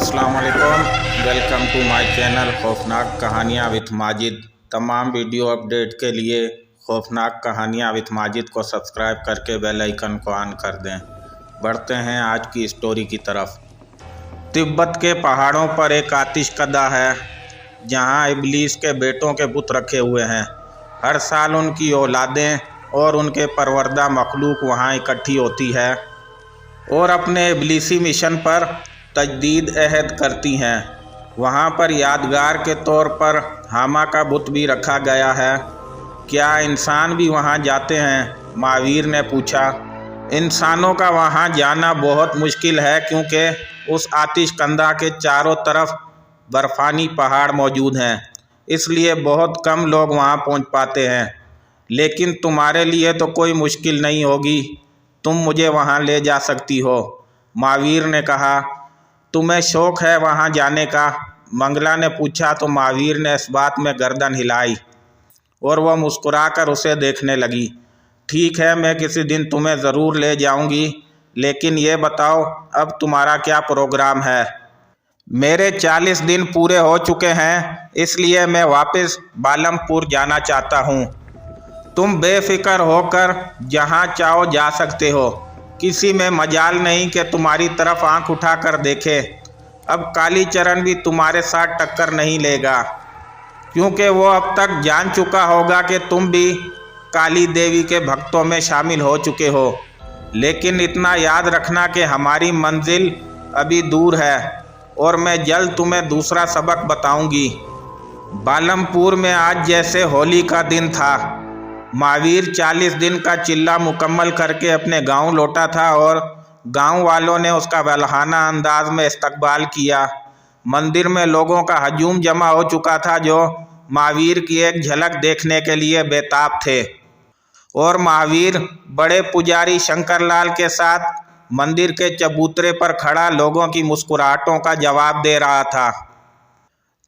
अस्सलाम वालेकुम, welcome to my channel खौफनाक कहानियाँ विथ माजिद। तमाम वीडियो अपडेट के लिए खौफनाक कहानियाँ विथ माजिद को सब्सक्राइब करके बेल आइकन को ऑन कर दें। बढ़ते हैं आज की स्टोरी की तरफ। तिब्बत के पहाड़ों पर एक आतिशकदा है जहां इब्लीस के बेटों के बुत रखे हुए हैं। हर साल उनकी औलादें और उनके परवरदा मखलूक वहां इकट्ठी होती है और अपने इब्लीसी मिशन पर तजदीद अहद करती हैं। वहाँ पर यादगार के तौर पर हामा का बुत भी रखा गया है। क्या इंसान भी वहाँ जाते हैं? महावीर ने पूछा। इंसानों का वहाँ जाना बहुत मुश्किल है क्योंकि उस आतिशकंदा के चारों तरफ बर्फ़ानी पहाड़ मौजूद हैं, इसलिए बहुत कम लोग वहाँ पहुँच पाते हैं। लेकिन तुम्हारे लिए तो कोई मुश्किल नहीं होगी, तुम मुझे वहाँ ले जा सकती हो, महावीर ने कहा। तुम्हें शौक़ है वहाँ जाने का? मंगला ने पूछा तो महावीर ने इस बात में गर्दन हिलाई और वह मुस्कुराकर उसे देखने लगी। ठीक है, मैं किसी दिन तुम्हें ज़रूर ले जाऊंगी, लेकिन ये बताओ अब तुम्हारा क्या प्रोग्राम है? मेरे 40 दिन पूरे हो चुके हैं, इसलिए मैं वापस बालमपुर जाना चाहता हूँ। तुम बेफिक्र होकर जहाँ चाहो जा सकते हो, किसी में मजाल नहीं कि तुम्हारी तरफ आंख उठाकर देखे। अब कालीचरण भी तुम्हारे साथ टक्कर नहीं लेगा क्योंकि वो अब तक जान चुका होगा कि तुम भी काली देवी के भक्तों में शामिल हो चुके हो। लेकिन इतना याद रखना कि हमारी मंजिल अभी दूर है और मैं जल्द तुम्हें दूसरा सबक बताऊंगी। बालमपुर में आज जैसे होली का दिन था। महावीर 40 दिन का चिल्ला मुकम्मल करके अपने गांव लौटा था और गांव वालों ने उसका वल्हाना अंदाज में इस्तकबाल किया। मंदिर में लोगों का हजूम जमा हो चुका था जो महावीर की एक झलक देखने के लिए बेताब थे और महावीर बड़े पुजारी शंकरलाल के साथ मंदिर के चबूतरे पर खड़ा लोगों की मुस्कुराहटों का जवाब दे रहा था।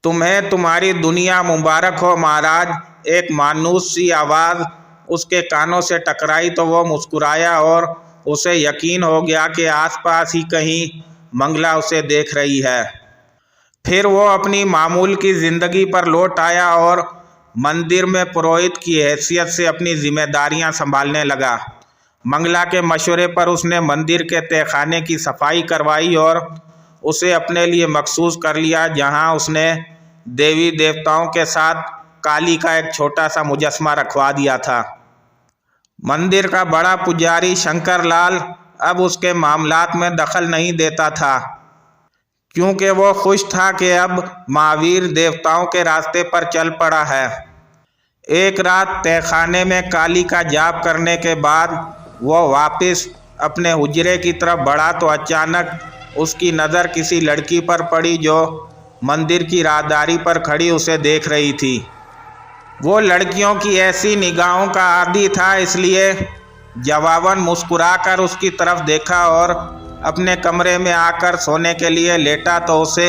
तुम्हें तुम्हारी दुनिया मुबारक हो महाराज, एक मानूस सी आवाज़ उसके कानों से टकराई तो वो मुस्कुराया और उसे यकीन हो गया कि आसपास ही कहीं मंगला उसे देख रही है। फिर वो अपनी मामूल की ज़िंदगी पर लौट आया और मंदिर में पुरोहित की हैसियत से अपनी जिम्मेदारियां संभालने लगा। मंगला के मशवरे पर उसने मंदिर के तहखाने की सफाई करवाई और उसे अपने लिए मखसूस कर लिया, जहां उसने देवी देवताओं के साथ काली का एक छोटा सा मुजस्मा रखवा दिया था। मंदिर का बड़ा पुजारी शंकरलाल अब उसके मामलात में दखल नहीं देता था क्योंकि वो खुश था कि अब महावीर देवताओं के रास्ते पर चल पड़ा है। एक रात तहखाने में काली का जाप करने के बाद वो वापस अपने हुजरे की तरफ बढ़ा तो अचानक उसकी नज़र किसी लड़की पर पड़ी जो मंदिर की राहदारी पर खड़ी उसे देख रही थी। वो लड़कियों की ऐसी निगाहों का आदी था, इसलिए जवाबन मुस्कुराकर उसकी तरफ देखा और अपने कमरे में आकर सोने के लिए लेटा तो उसे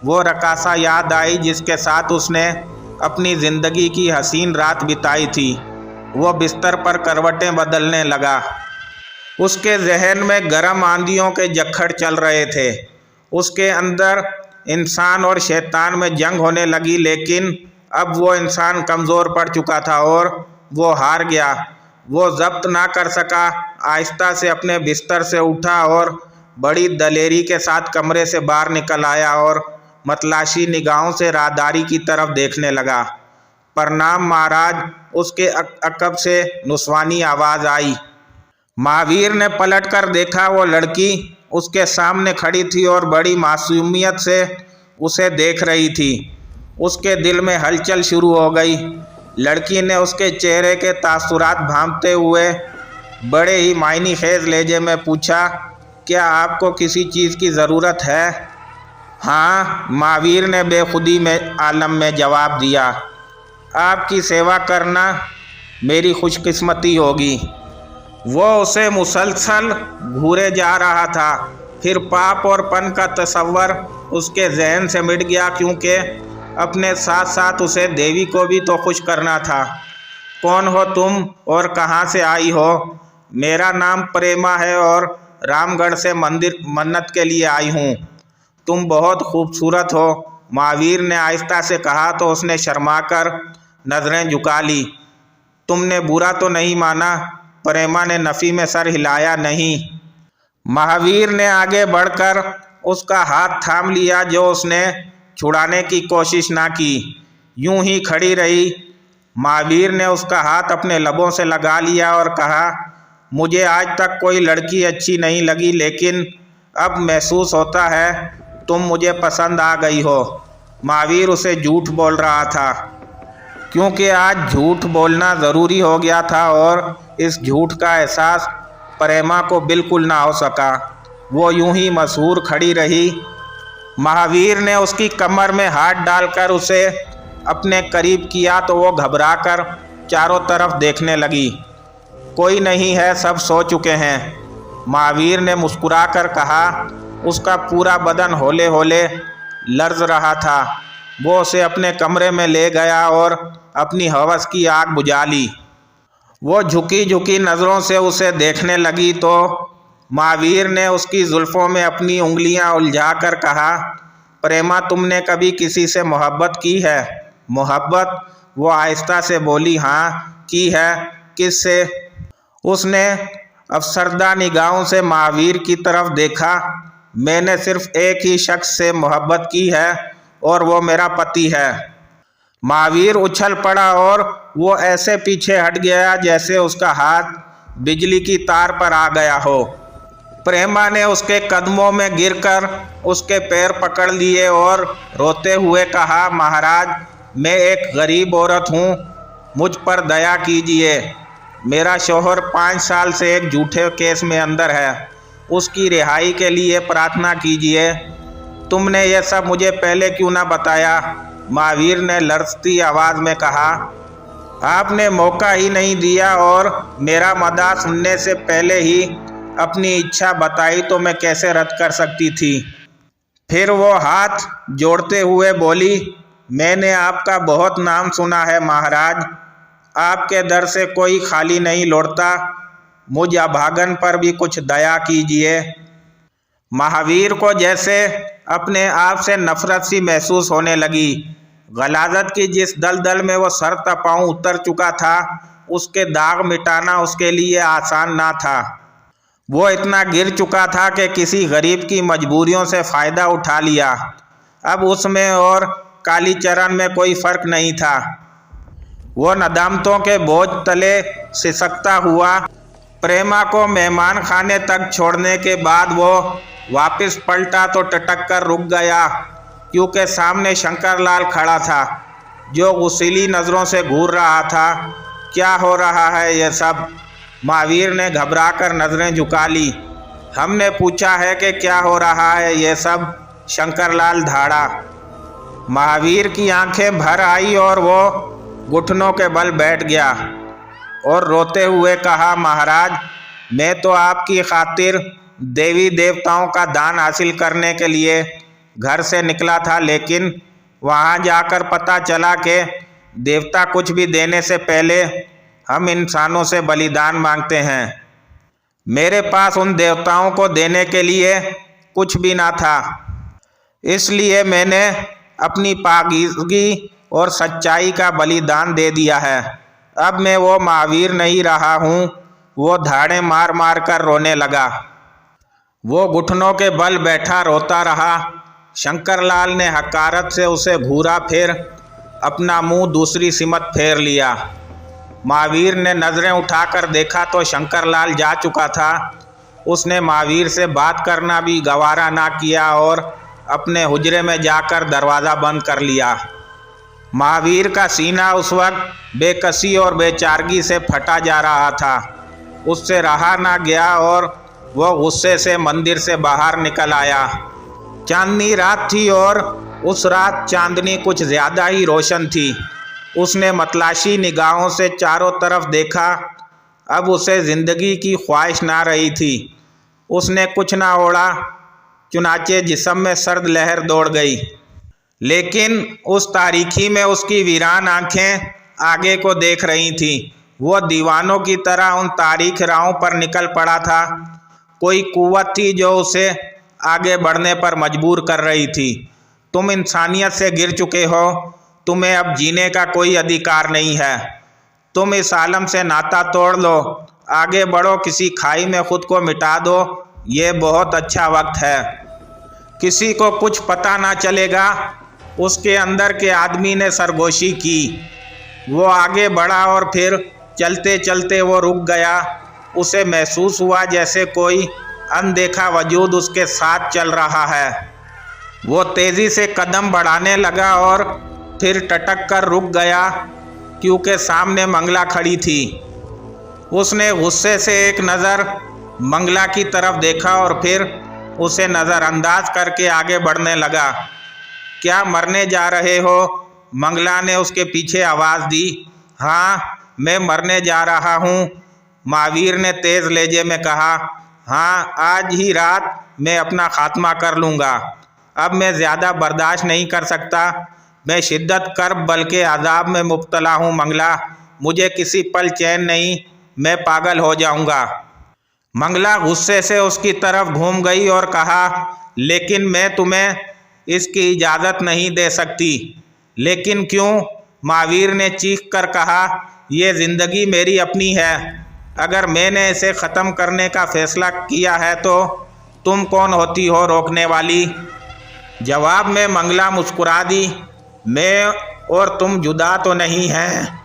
वो रकासा याद आई जिसके साथ उसने अपनी ज़िंदगी की हसीन रात बिताई थी। वो बिस्तर पर करवटें बदलने लगा। उसके जहन में गर्म आंधियों के जक्खड़ चल रहे थे। उसके अंदर इंसान और शैतान में जंग होने लगी, लेकिन अब वो इंसान कमज़ोर पड़ चुका था और वो हार गया। वो जब्त ना कर सका। आहिस्ता से अपने बिस्तर से उठा और बड़ी दलेरी के साथ कमरे से बाहर निकल आया और मतलाशी निगाहों से राहदारी की तरफ देखने लगा। प्रणाम महाराज, उसके अकब से नुस्वानी आवाज़ आई। महावीर ने पलटकर देखा। वो लड़की उसके सामने खड़ी थी और बड़ी मासूमियत से उसे देख रही थी। उसके दिल में हलचल शुरू हो गई। लड़की ने उसके चेहरे के तासुरात भांपते हुए बड़े ही मायनी खेज लहजे में पूछा, क्या आपको किसी चीज़ की ज़रूरत है? हाँ, महावीर ने बेखुदी में आलम में जवाब दिया। आपकी सेवा करना मेरी खुशकिस्मती होगी। वो उसे मुसलसल घूरे जा रहा था। फिर पाप और पन का तस्वर उसके जहन से मिट गया क्योंकि अपने साथ साथ उसे देवी को भी तो खुश करना था। कौन हो तुम और कहाँ से आई हो? मेरा नाम प्रेमा है और रामगढ़ से मंदिर मन्नत के लिए आई हूँ। तुम बहुत खूबसूरत हो। महावीर ने आहिस्ता से कहा तो उसने शर्माकर नज़रें झुका ली। तुमने बुरा तो नहीं माना? प्रेमा ने नफ़ी में सर हिलाया। नहीं। महावीर ने आगे बढ़कर उसका हाथ थाम लिया, जो उसने छुड़ाने की कोशिश ना की, यूं ही खड़ी रही। महावीर ने उसका हाथ अपने लबों से लगा लिया और कहा, मुझे आज तक कोई लड़की अच्छी नहीं लगी, लेकिन अब महसूस होता है तुम मुझे पसंद आ गई हो। महावीर उसे झूठ बोल रहा था, क्योंकि आज झूठ बोलना ज़रूरी हो गया था और इस झूठ का एहसास प्रेमा को बिल्कुल ना हो सका। वो यूं ही मशहूर खड़ी रही। महावीर ने उसकी कमर में हाथ डालकर उसे अपने करीब किया तो वो घबराकर चारों तरफ देखने लगी। कोई नहीं है, सब सो चुके हैं। महावीर ने मुस्कुराकर कहा। उसका पूरा बदन होले होले लर्ज रहा था। वो उसे अपने कमरे में ले गया और अपनी हवस की आग बुझा ली। वो झुकी झुकी नज़रों से उसे देखने लगी तो महावीर ने उसकी जुल्फ़ों में अपनी उंगलियां उलझाकर कहा, प्रेमा, तुमने कभी किसी से मोहब्बत की है? मोहब्बत? वो आहिस्ता से बोली, हाँ की है। किससे? उसने अफसरदा निगाहों से महावीर की तरफ देखा। मैंने सिर्फ एक ही शख्स से मोहब्बत की है और वो मेरा पति है। महावीर उछल पड़ा और वो ऐसे पीछे हट गया जैसे उसका हाथ बिजली की तार पर आ गया हो। प्रेमा ने उसके कदमों में गिरकर उसके पैर पकड़ लिए और रोते हुए कहा, महाराज, मैं एक गरीब औरत हूँ, मुझ पर दया कीजिए। मेरा शौहर 5 साल से एक झूठे केस में अंदर है, उसकी रिहाई के लिए प्रार्थना कीजिए। तुमने यह सब मुझे पहले क्यों ना बताया? महावीर ने लरजती आवाज़ में कहा, आपने मौका ही नहीं दिया और मेरा मदा सुनने से पहले ही अपनी इच्छा बताई तो मैं कैसे रद्द कर सकती थी। फिर वो हाथ जोड़ते हुए बोली, मैंने आपका बहुत नाम सुना है महाराज, आपके दर से कोई खाली नहीं लौटता, मुझ अभागन पर भी कुछ दया कीजिए। महावीर को जैसे अपने आप से नफरत सी महसूस होने लगी। गलाजत की जिस दलदल में वो सर तपाऊं उतर चुका था, उसके दाग मिटाना उसके लिए आसान ना था। वो इतना गिर चुका था कि किसी गरीब की मजबूरियों से फ़ायदा उठा लिया। अब उसमें और कालीचरण में कोई फ़र्क नहीं था। वो नदामतों के बोझ तले सिसकता हुआ प्रेमा को मेहमान खाने तक छोड़ने के बाद वो वापस पलटा तो टटक कर रुक गया, क्योंकि सामने शंकरलाल खड़ा था, जो गुस्सीली नज़रों से घूर रहा था। क्या हो रहा है यह सब? महावीर ने घबराकर नज़रें झुका ली। हमने पूछा है कि क्या हो रहा है यह सब, शंकरलाल धाड़ा। महावीर की आंखें भर आई और वो घुटनों के बल बैठ गया और रोते हुए कहा, महाराज, मैं तो आपकी खातिर देवी देवताओं का दान हासिल करने के लिए घर से निकला था, लेकिन वहाँ जाकर पता चला कि देवता कुछ भी देने से पहले हम इंसानों से बलिदान मांगते हैं। मेरे पास उन देवताओं को देने के लिए कुछ भी ना था, इसलिए मैंने अपनी पाकीज़गी और सच्चाई का बलिदान दे दिया है। अब मैं वो महावीर नहीं रहा हूँ। वो धाड़े मार मार कर रोने लगा। वो घुटनों के बल बैठा रोता रहा। शंकरलाल ने हकारत से उसे घूरा, फिर अपना मुंह दूसरी सिमत फेर लिया। महावीर ने नज़रें उठाकर देखा तो शंकरलाल जा चुका था। उसने महावीर से बात करना भी गवारा ना किया और अपने हुजरे में जाकर दरवाज़ा बंद कर लिया। महावीर का सीना उस वक्त बेकसी और बेचारगी से फटा जा रहा था। उससे रहा ना गया और वह गुस्से से मंदिर से बाहर निकल आया। चांदनी रात थी और उस रात चांदनी कुछ ज़्यादा ही रोशन थी। उसने मतलाशी निगाहों से चारों तरफ देखा। अब उसे ज़िंदगी की ख्वाहिश ना रही थी। उसने कुछ ना ओढ़ा, चुनाचे जिस्म में सर्द लहर दौड़ गई। लेकिन उस तारीकी में उसकी वीरान आंखें आगे को देख रही थीं। वो दीवानों की तरह उन तारीख राहों पर निकल पड़ा था। कोई कुव्वत थी जो उसे आगे बढ़ने पर मजबूर कर रही थी। तुम इंसानियत से गिर चुके हो, तुम्हें अब जीने का कोई अधिकार नहीं है। तुम इस आलम से नाता तोड़ लो, आगे बढ़ो, किसी खाई में खुद को मिटा दो, ये बहुत अच्छा वक्त है। किसी को कुछ पता ना चलेगा। उसके अंदर के आदमी ने सरगोशी की। वो आगे बढ़ा और फिर चलते चलते वो रुक गया। उसे महसूस हुआ जैसे कोई अनदेखा वजूद उसके साथ चल रहा है। वो तेज़ी से कदम बढ़ाने लगा और फिर टटक कर रुक गया क्योंकि सामने मंगला खड़ी थी। उसने गुस्से से एक नज़र मंगला की तरफ देखा और फिर उसे नज़रअंदाज करके आगे बढ़ने लगा। क्या मरने जा रहे हो? मंगला ने उसके पीछे आवाज़ दी। हाँ, मैं मरने जा रहा हूँ, महावीर ने तेज़ लहजे में कहा। हाँ, आज ही रात मैं अपना खात्मा कर लूँगा। अब मैं ज़्यादा बर्दाश्त नहीं कर सकता। मैं शिद्दत कर्ब बल्कि अज़ाब में मुब्तला हूँ मंगला। मुझे किसी पल चैन नहीं, मैं पागल हो जाऊँगा। मंगला गुस्से से उसकी तरफ घूम गई और कहा, लेकिन मैं तुम्हें इसकी इजाज़त नहीं दे सकती। लेकिन क्यों? महावीर ने चीख कर कहा, ये ज़िंदगी मेरी अपनी है। अगर मैंने इसे ख़त्म करने का फ़ैसला किया है तो तुम कौन होती हो रोकने वाली? जवाब में मंगला मुस्कुरा दी। मैं और तुम जुदा तो नहीं हैं।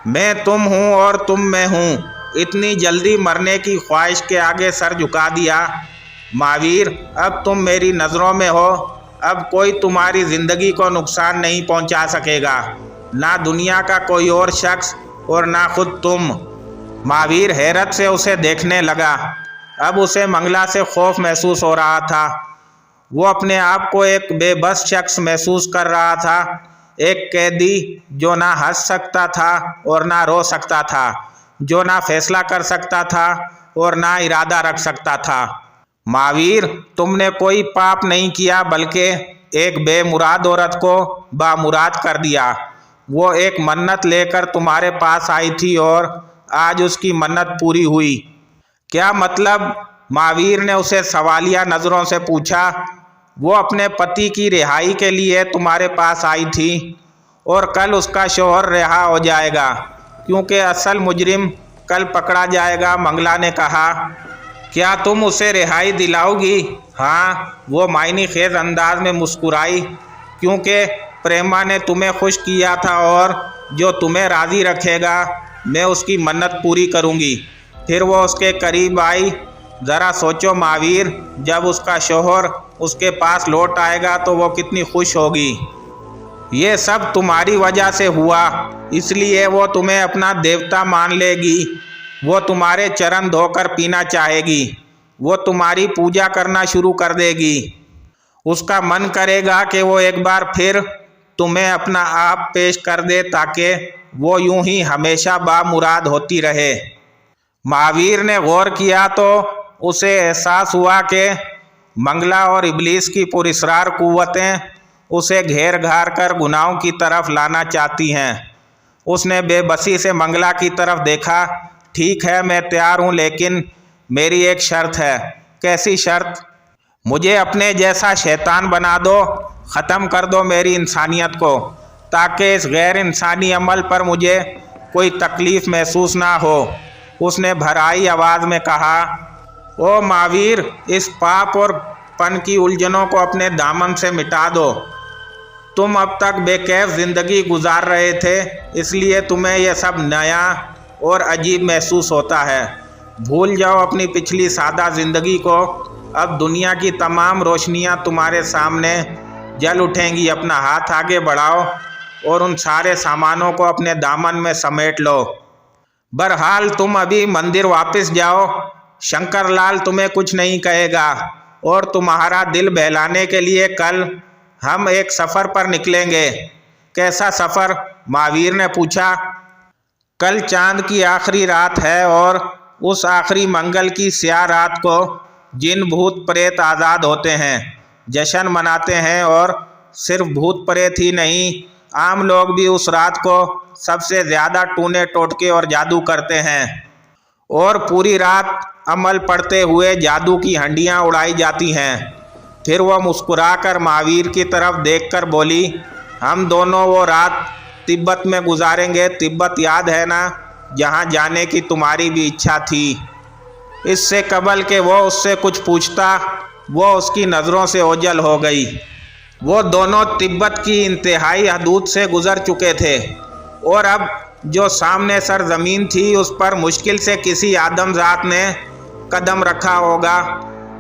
मैं तुम हूँ और तुम मैं हूँ। इतनी जल्दी मरने की ख्वाहिश के आगे सर झुका दिया। महावीर, अब तुम मेरी नज़रों में हो। अब कोई तुम्हारी ज़िंदगी को नुकसान नहीं पहुँचा सकेगा, ना दुनिया का कोई और शख्स और ना खुद तुम। महावीर हैरत से उसे देखने लगा। अब उसे मंगला से खौफ महसूस हो रहा था। वो अपने आप को एक बेबस शख्स महसूस कर रहा था, एक कैदी जो ना हंस सकता था और ना रो सकता था, जो ना फैसला कर सकता था और ना इरादा रख सकता था। महावीर, तुमने कोई पाप नहीं किया बल्कि एक बेमुराद औरत को बामुराद कर दिया। वो एक मन्नत लेकर तुम्हारे पास आई थी और आज उसकी मन्नत पूरी हुई। क्या मतलब? महावीर ने उसे सवालिया नज़रों से पूछा। वो अपने पति की रिहाई के लिए तुम्हारे पास आई थी और कल उसका शौहर रिहा हो जाएगा क्योंकि असल मुजरिम कल पकड़ा जाएगा, मंगला ने कहा। क्या तुम उसे रिहाई दिलाओगी? हाँ, वो मायने खेज अंदाज में मुस्कुराई, क्योंकि प्रेमा ने तुम्हें खुश किया था और जो तुम्हें राज़ी रखेगा मैं उसकी मन्नत पूरी करूँगी। फिर वो उसके करीब आई। ज़रा सोचो महावीर, जब उसका शौहर उसके पास लौट आएगा तो वो कितनी खुश होगी। ये सब तुम्हारी वजह से हुआ, इसलिए वो तुम्हें अपना देवता मान लेगी। वो तुम्हारे चरण धोकर पीना चाहेगी। वो तुम्हारी पूजा करना शुरू कर देगी। उसका मन करेगा कि वो एक बार फिर तुम्हें अपना आप पेश कर दे ताकि वो यूं ही हमेशा बामुराद होती रहे। महावीर ने गौर किया तो उसे एहसास हुआ कि मंगला और इब्लीस की पुरस्रार कुव्वतें उसे घेर घार कर गुनाहों की तरफ लाना चाहती हैं। उसने बेबसी से मंगला की तरफ देखा। ठीक है, मैं तैयार हूँ, लेकिन मेरी एक शर्त है। कैसी शर्त? मुझे अपने जैसा शैतान बना दो, ख़त्म कर दो मेरी इंसानियत को, ताकि इस गैर इंसानी अमल पर मुझे कोई तकलीफ़ महसूस ना हो। उसने भराई आवाज़ में कहा। ओ महावीर, इस पाप और पन की उलझनों को अपने दामन से मिटा दो। तुम अब तक बेकैफ ज़िंदगी गुजार रहे थे, इसलिए तुम्हें यह सब नया और अजीब महसूस होता है। भूल जाओ अपनी पिछली सादा ज़िंदगी को। अब दुनिया की तमाम रोशनियां तुम्हारे सामने जल उठेंगी। अपना हाथ आगे बढ़ाओ और उन सारे सामानों को अपने दामन में समेट लो। बहरहाल तुम अभी मंदिर वापस जाओ। शंकरलाल तुम्हें कुछ नहीं कहेगा और तुम्हारा दिल बहलाने के लिए कल हम एक सफ़र पर निकलेंगे। कैसा सफ़र? महावीर ने पूछा। कल चांद की आखिरी रात है और उस आखिरी मंगल की स्याह रात को जिन भूत प्रेत आज़ाद होते हैं, जश्न मनाते हैं। और सिर्फ भूत प्रेत ही नहीं, आम लोग भी उस रात को सबसे ज़्यादा टूने टोटके और जादू करते हैं और पूरी रात अमल पड़ते हुए जादू की हंडियाँ उड़ाई जाती हैं। फिर वह मुस्कुराकर महावीर की तरफ देखकर बोली, हम दोनों वो रात तिब्बत में गुजारेंगे। तिब्बत याद है ना, जहाँ जाने की तुम्हारी भी इच्छा थी। इससे कबल के वो उससे कुछ पूछता, वो उसकी नज़रों से ओझल हो गई। वो दोनों तिब्बत की इंतहाई हदूद से गुजर चुके थे और अब जो सामने सरजमीन थी उस पर मुश्किल से किसी आदमजात ने कदम रखा होगा।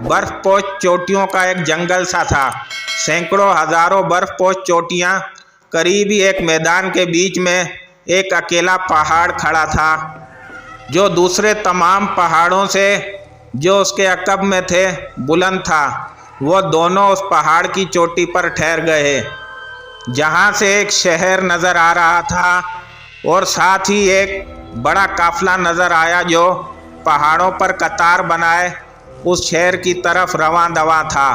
बर्फ़पोश चोटियों का एक जंगल सा था। सैकड़ों हज़ारों बर्फ़पोश चोटियाँ। करीब ही एक मैदान के बीच में एक अकेला पहाड़ खड़ा था जो दूसरे तमाम पहाड़ों से जो उसके अकब में थे बुलंद था। वो दोनों उस पहाड़ की चोटी पर ठहर गए जहाँ से एक शहर नज़र आ रहा था और साथ ही एक बड़ा काफिला नज़र आया जो पहाड़ों पर कतार बनाए उस शहर की तरफ रवां दवा था।